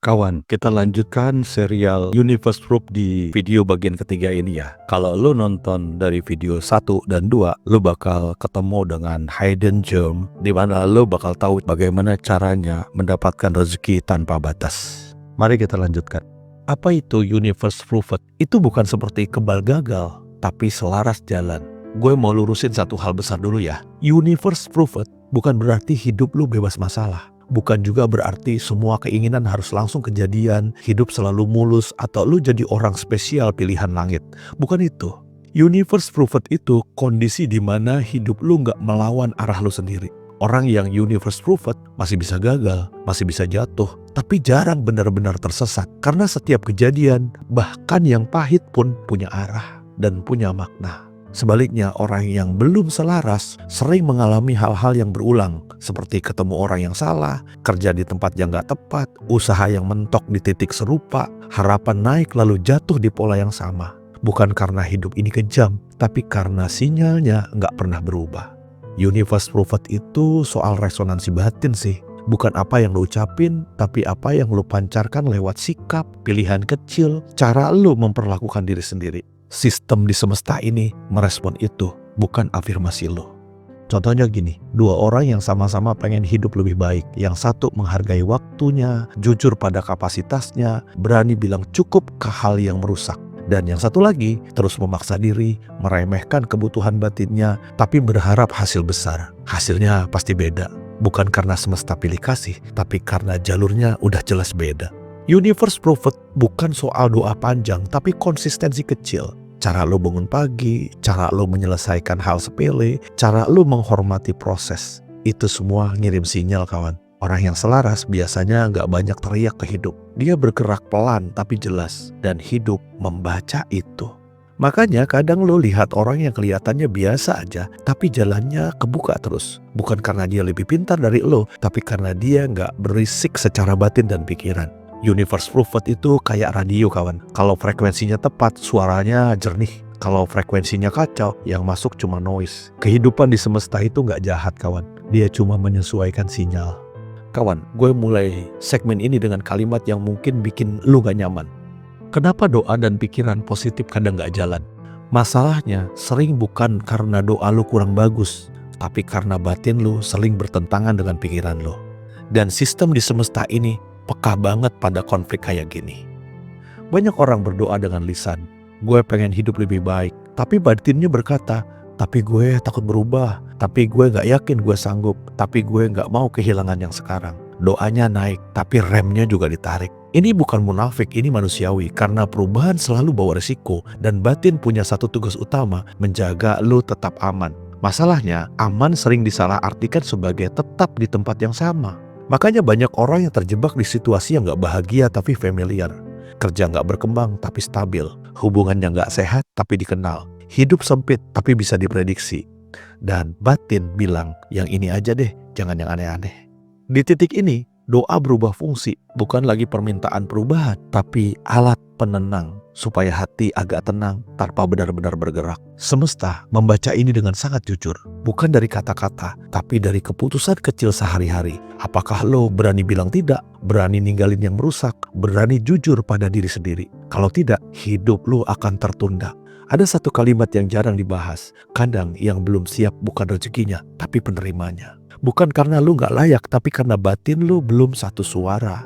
Kawan, kita lanjutkan serial Universe Proof di video bagian ketiga ini ya. Kalau lo nonton dari video 1 dan 2, lo bakal ketemu dengan hidden gem, di mana lo bakal tahu bagaimana caranya mendapatkan rezeki tanpa batas. Mari kita lanjutkan. Apa itu Universe Proof? Itu bukan seperti kebal gagal, tapi selaras jalan. Gue mau lurusin satu hal besar dulu ya. Universe Proof bukan berarti hidup lo bebas masalah. Bukan juga berarti semua keinginan harus langsung kejadian, hidup selalu mulus, atau lu jadi orang spesial pilihan langit. Bukan itu. Universe Proofed itu kondisi di mana hidup lu nggak melawan arah lu sendiri. Orang yang Universe Proofed masih bisa gagal, masih bisa jatuh, tapi jarang benar-benar tersesat. Karena setiap kejadian, bahkan yang pahit pun punya arah dan punya makna. Sebaliknya, orang yang belum selaras sering mengalami hal-hal yang berulang, seperti ketemu orang yang salah, kerja di tempat yang gak tepat, usaha yang mentok di titik serupa, harapan naik lalu jatuh di pola yang sama. Bukan karena hidup ini kejam, tapi karena sinyalnya gak pernah berubah. Universe Proofed itu soal resonansi batin sih. Bukan apa yang lo ucapin, tapi apa yang lo pancarkan lewat sikap, pilihan kecil, cara lo memperlakukan diri sendiri. Sistem di semesta ini merespon itu, bukan afirmasi lo. Contohnya gini, dua orang yang sama-sama pengen hidup lebih baik. Yang satu menghargai waktunya, jujur pada kapasitasnya, berani bilang cukup ke hal yang merusak. Dan yang satu lagi terus memaksa diri, meremehkan kebutuhan batinnya, tapi berharap hasil besar. Hasilnya pasti beda. Bukan karena semesta pilih kasih, tapi karena jalurnya udah jelas beda. Universe Proofed bukan soal doa panjang, tapi konsistensi kecil. Cara lo bangun pagi, cara lo menyelesaikan hal sepele, cara lo menghormati proses. Itu semua ngirim sinyal, kawan. Orang yang selaras biasanya nggak banyak teriak ke hidup. Dia bergerak pelan tapi jelas, dan hidup membaca itu. Makanya kadang lo lihat orang yang kelihatannya biasa aja, tapi jalannya kebuka terus. Bukan karena dia lebih pintar dari lo, tapi karena dia nggak berisik secara batin dan pikiran. Universe Proofed itu kayak radio, kawan. Kalau frekuensinya tepat, suaranya jernih. Kalau frekuensinya kacau, yang masuk cuma noise. Kehidupan di semesta itu nggak jahat, kawan. Dia cuma menyesuaikan sinyal. Kawan, gue mulai segmen ini dengan kalimat yang mungkin bikin lu gak nyaman. Kenapa doa dan pikiran positif kadang gak jalan? Masalahnya sering bukan karena doa lu kurang bagus, tapi karena batin lu sering bertentangan dengan pikiran lu. Dan sistem di semesta ini peka banget pada konflik kayak gini. Banyak orang berdoa dengan lisan, gue pengen hidup lebih baik, tapi batinnya berkata, tapi gue takut berubah, tapi gue gak yakin gue sanggup, tapi gue gak mau kehilangan yang sekarang. Doanya naik, tapi remnya juga ditarik. Ini bukan munafik, ini manusiawi, karena perubahan selalu bawa resiko, dan batin punya satu tugas utama, menjaga lu tetap aman. Masalahnya, aman sering disalahartikan sebagai tetap di tempat yang sama. Makanya banyak orang yang terjebak di situasi yang gak bahagia tapi familiar. Kerja gak berkembang tapi stabil. Hubungan yang gak sehat tapi dikenal. Hidup sempit tapi bisa diprediksi. Dan batin bilang, yang ini aja deh, jangan yang aneh-aneh. Di titik ini, doa berubah fungsi. Bukan lagi permintaan perubahan, tapi alat penenang. Supaya hati agak tenang tanpa benar-benar bergerak. Semesta membaca ini dengan sangat jujur. Bukan dari kata-kata, tapi dari keputusan kecil sehari-hari. Apakah lo berani bilang tidak? Berani ninggalin yang merusak? Berani jujur pada diri sendiri? Kalau tidak, hidup lo akan tertunda. Ada satu kalimat yang jarang dibahas. Kadang yang belum siap bukan rezekinya, tapi penerimanya. Bukan karena lo gak layak, tapi karena batin lo belum satu suara.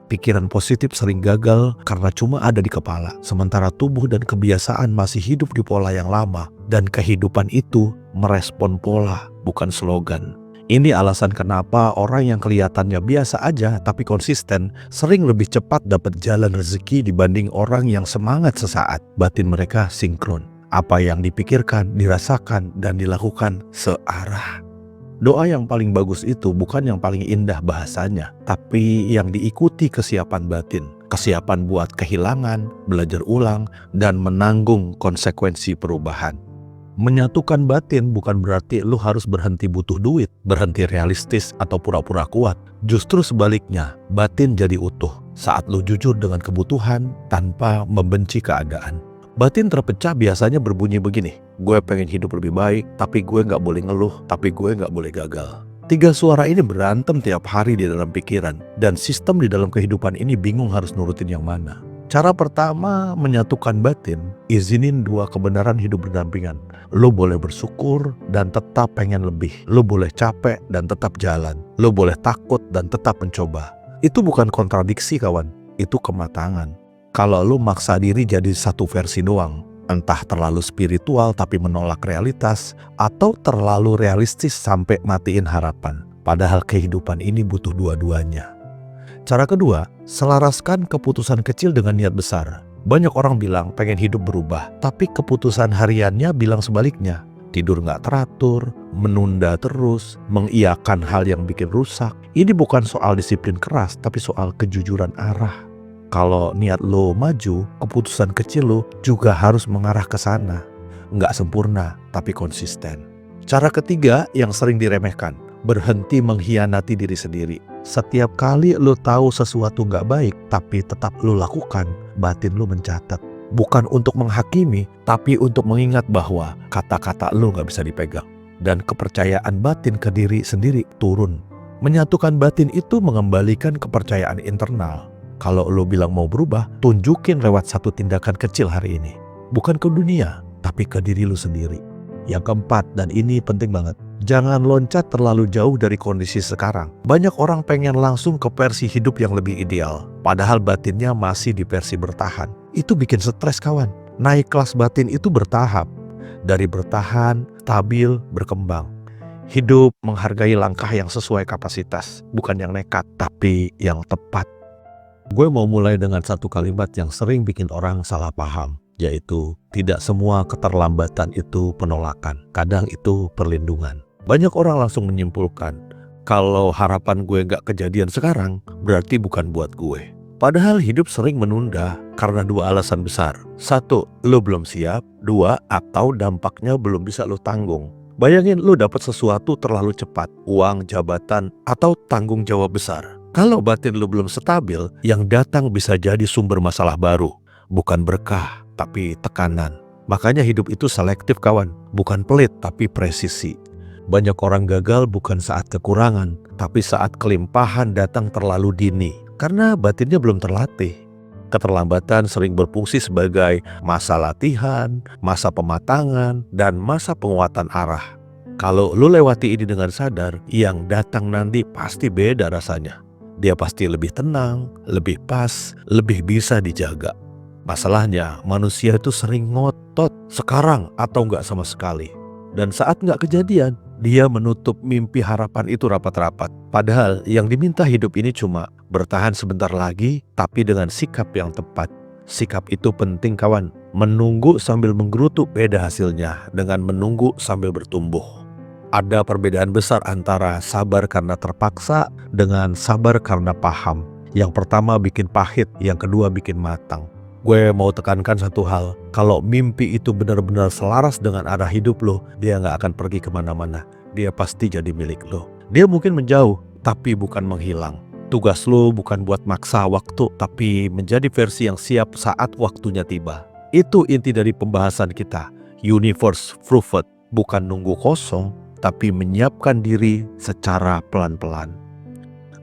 Pikiran positif sering gagal karena cuma ada di kepala. Sementara tubuh dan kebiasaan masih hidup di pola yang lama. Dan kehidupan itu merespon pola, bukan slogan. Ini alasan kenapa orang yang kelihatannya biasa aja tapi konsisten sering lebih cepat dapat jalan rezeki dibanding orang yang semangat sesaat. Batin mereka sinkron. Apa yang dipikirkan, dirasakan, dan dilakukan searah. Doa yang paling bagus itu bukan yang paling indah bahasanya, tapi yang diikuti kesiapan batin. Kesiapan buat kehilangan, belajar ulang, dan menanggung konsekuensi perubahan. Menyatukan batin bukan berarti lu harus berhenti butuh duit, berhenti realistis, atau pura-pura kuat. Justru sebaliknya, batin jadi utuh saat lu jujur dengan kebutuhan tanpa membenci keadaan. Batin terpecah biasanya berbunyi begini, gue pengen hidup lebih baik, tapi gue gak boleh ngeluh, tapi gue gak boleh gagal. Tiga suara ini berantem tiap hari di dalam pikiran, dan sistem di dalam kehidupan ini bingung harus nurutin yang mana. Cara pertama menyatukan batin, izinin dua kebenaran hidup berdampingan. Lo boleh bersyukur dan tetap pengen lebih. Lo boleh capek dan tetap jalan. Lo boleh takut dan tetap mencoba. Itu bukan kontradiksi kawan, itu kematangan. Kalau lo maksa diri jadi satu versi doang, entah terlalu spiritual tapi menolak realitas, atau terlalu realistis sampai matiin harapan. Padahal kehidupan ini butuh dua-duanya. Cara kedua, selaraskan keputusan kecil dengan niat besar. Banyak orang bilang pengen hidup berubah, tapi keputusan hariannya bilang sebaliknya. Tidur gak teratur, menunda terus, mengiyakan hal yang bikin rusak. Ini bukan soal disiplin keras, tapi soal kejujuran arah. Kalau niat lo maju, keputusan kecil lo juga harus mengarah ke sana. Nggak sempurna, tapi konsisten. Cara ketiga yang sering diremehkan, berhenti mengkhianati diri sendiri. Setiap kali lo tahu sesuatu nggak baik, tapi tetap lo lakukan, batin lo mencatat. Bukan untuk menghakimi, tapi untuk mengingat bahwa kata-kata lo nggak bisa dipegang. Dan kepercayaan batin ke diri sendiri turun. Menyatukan batin itu mengembalikan kepercayaan internal. Kalau lo bilang mau berubah, tunjukin lewat satu tindakan kecil hari ini. Bukan ke dunia, tapi ke diri lo sendiri. Yang keempat, dan ini penting banget, jangan loncat terlalu jauh dari kondisi sekarang. Banyak orang pengen langsung ke versi hidup yang lebih ideal, padahal batinnya masih di versi bertahan. Itu bikin stres kawan. Naik kelas batin itu bertahap. Dari bertahan, stabil, berkembang. Hidup menghargai langkah yang sesuai kapasitas, bukan yang nekat, tapi yang tepat. Gue mau mulai dengan satu kalimat yang sering bikin orang salah paham, yaitu tidak semua keterlambatan itu penolakan, kadang itu perlindungan. Banyak orang langsung menyimpulkan, kalau harapan gue gak kejadian sekarang, berarti bukan buat gue. Padahal hidup sering menunda karena dua alasan besar. Satu, lo belum siap. Dua, atau dampaknya belum bisa lo tanggung. Bayangin lo dapat sesuatu terlalu cepat, uang, jabatan, atau tanggung jawab besar. Kalau batin lo belum stabil, yang datang bisa jadi sumber masalah baru. Bukan berkah, tapi tekanan. Makanya hidup itu selektif kawan, bukan pelit tapi presisi. Banyak orang gagal bukan saat kekurangan, tapi saat kelimpahan datang terlalu dini. Karena batinnya belum terlatih. Keterlambatan sering berfungsi sebagai masa latihan, masa pematangan, dan masa penguatan arah. Kalau lo lewati ini dengan sadar, yang datang nanti pasti beda rasanya. Dia pasti lebih tenang, lebih pas, lebih bisa dijaga. Masalahnya, manusia itu sering ngotot sekarang atau nggak sama sekali. Dan saat nggak kejadian, dia menutup mimpi harapan itu rapat-rapat. Padahal yang diminta hidup ini cuma bertahan sebentar lagi, tapi dengan sikap yang tepat. Sikap itu penting kawan. Menunggu sambil menggerutu beda hasilnya dengan menunggu sambil bertumbuh. Ada perbedaan besar antara sabar karena terpaksa dengan sabar karena paham. Yang pertama bikin pahit, yang kedua bikin matang. Gue mau tekankan satu hal, kalau mimpi itu benar-benar selaras dengan arah hidup lo, dia gak akan pergi kemana-mana. Dia pasti jadi milik lo. Dia mungkin menjauh, tapi bukan menghilang. Tugas lo bukan buat maksa waktu, tapi menjadi versi yang siap saat waktunya tiba. Itu inti dari pembahasan kita. Universe Proofed, bukan nunggu kosong, tapi menyiapkan diri secara pelan-pelan.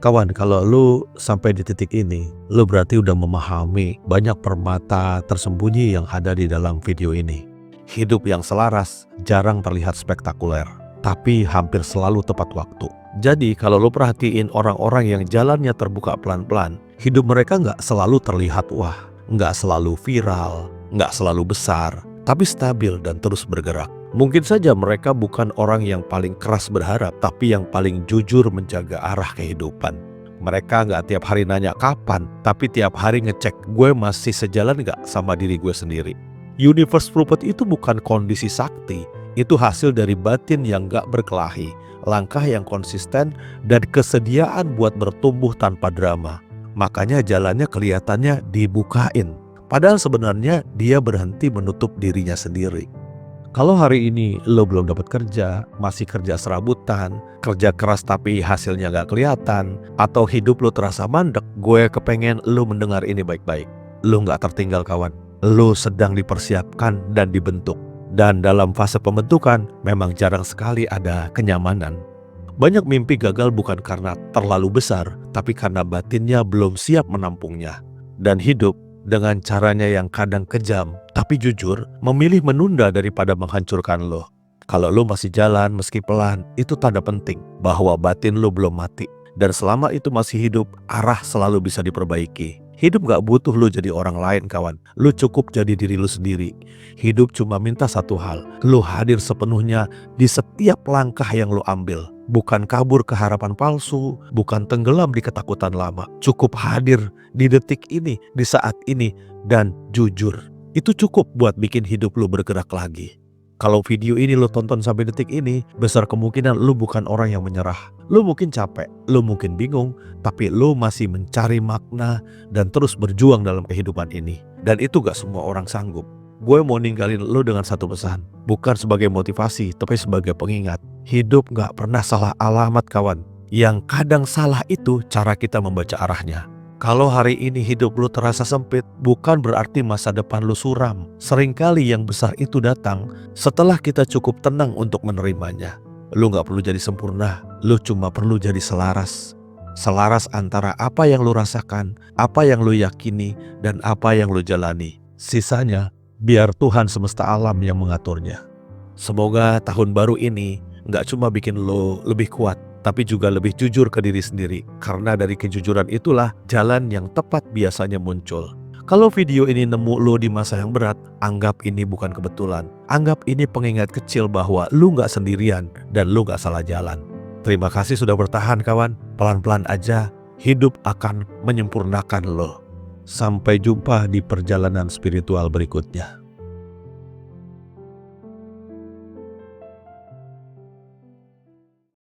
Kawan, kalau lu sampai di titik ini, lu berarti udah memahami banyak permata tersembunyi yang ada di dalam video ini. Hidup yang selaras jarang terlihat spektakuler, tapi hampir selalu tepat waktu. Jadi kalau lu perhatiin orang-orang yang jalannya terbuka pelan-pelan, hidup mereka nggak selalu terlihat wah, nggak selalu viral, nggak selalu besar, tapi stabil dan terus bergerak. Mungkin saja mereka bukan orang yang paling keras berharap, tapi yang paling jujur menjaga arah kehidupan. Mereka nggak tiap hari nanya kapan, tapi tiap hari ngecek gue masih sejalan nggak sama diri gue sendiri. Universe Proofed itu bukan kondisi sakti, itu hasil dari batin yang nggak berkelahi, langkah yang konsisten, dan kesediaan buat bertumbuh tanpa drama. Makanya jalannya kelihatannya dibukain, padahal sebenarnya dia berhenti menutup dirinya sendiri. Kalau hari ini lo belum dapat kerja, masih kerja serabutan, kerja keras tapi hasilnya gak kelihatan, atau hidup lo terasa mandek, gue kepengen lo mendengar ini baik-baik. Lo gak tertinggal kawan, lo sedang dipersiapkan dan dibentuk. Dan dalam fase pembentukan memang jarang sekali ada kenyamanan. Banyak mimpi gagal bukan karena terlalu besar, tapi karena batinnya belum siap menampungnya. Dan hidup dengan caranya yang kadang kejam, tapi jujur, memilih menunda daripada menghancurkan lo. Kalau lo masih jalan meski pelan, itu tanda penting bahwa batin lo belum mati. Dan selama itu masih hidup, arah selalu bisa diperbaiki. Hidup gak butuh lo jadi orang lain kawan. Lo cukup jadi diri lo sendiri. Hidup cuma minta satu hal. Lo hadir sepenuhnya di setiap langkah yang lo ambil. Bukan kabur ke harapan palsu, bukan tenggelam di ketakutan lama. Cukup hadir di detik ini, di saat ini, dan jujur. Itu cukup buat bikin hidup lo bergerak lagi. Kalau video ini lo tonton sampai detik ini, besar kemungkinan lo bukan orang yang menyerah. Lo mungkin capek, lo mungkin bingung, tapi lo masih mencari makna dan terus berjuang dalam kehidupan ini. Dan itu gak semua orang sanggup. Gue mau ninggalin lo dengan satu pesan. Bukan sebagai motivasi, tapi sebagai pengingat. Hidup gak pernah salah alamat kawan. Yang kadang salah itu cara kita membaca arahnya. Kalau hari ini hidup lu terasa sempit, bukan berarti masa depan lu suram. Seringkali yang besar itu datang setelah kita cukup tenang untuk menerimanya. Lu gak perlu jadi sempurna, lu cuma perlu jadi selaras. Selaras antara apa yang lu rasakan, apa yang lu yakini, dan apa yang lu jalani. Sisanya, biar Tuhan semesta alam yang mengaturnya. Semoga tahun baru ini gak cuma bikin lu lebih kuat, tapi juga lebih jujur ke diri sendiri. Karena dari kejujuran itulah jalan yang tepat biasanya muncul. Kalau video ini nemu lo di masa yang berat, anggap ini bukan kebetulan. Anggap ini pengingat kecil bahwa lo gak sendirian dan lo gak salah jalan. Terima kasih sudah bertahan kawan. Pelan-pelan aja, hidup akan menyempurnakan lo. Sampai jumpa di perjalanan spiritual berikutnya.